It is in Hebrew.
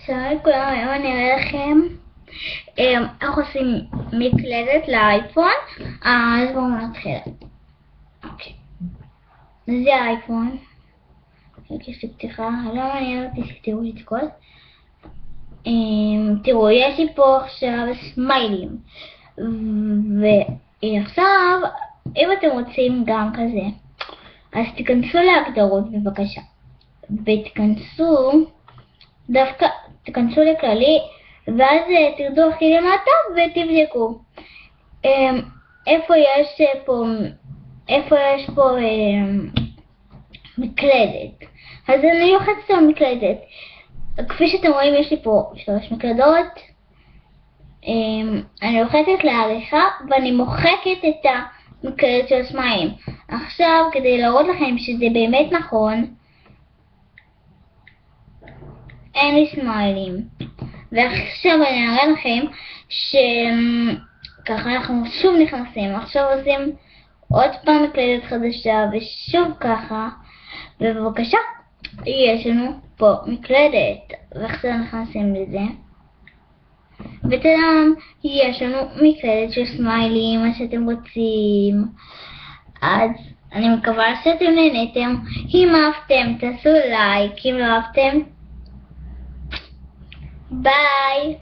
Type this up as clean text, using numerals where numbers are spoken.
שלום לכולם, היום אני אראה לכם איך עושים מקלדת לאייפון. אז בואו נתחיל. אוקיי. זה האייפון. יש לי פתיחה, לא מעניין אותי שתראו לי את הכל. תראו, יש לי פה עכשיו סמיילים. ועכשיו, אם אתם רוצים גם כזה, אז תיכנסו להגדרות בבקשה. ותיכנסו דווקא, תיכנסו לכללי, ואז תרדו הכי למטה ותבדקו איפה יש פה מקלדת. אז אני לוחצת על מקלדת. כפי שאתם רואים, יש לי פה 3 מקלדות. אני לוחצת לעריכה ואני מוחקת את המקלדת של הסמיים. עכשיו, כדי להראות לכם שזה באמת נכון, אין לי סמיילים. ועכשיו אני אראה לכם שככה אנחנו שוב נכנסים. עכשיו עושים עוד פעם מקלדת חדשה ושוב ככה. ובבקשה, יש לנו פה מקלדת. ועכשיו נכנסים לזה. ותדעם, יש לנו מקלדת של סמיילים, מה שאתם רוצים. אז אני מקווה שאתם נהנתם. אם אהבתם, תעשו לייק. אם לא אהבתם, bye.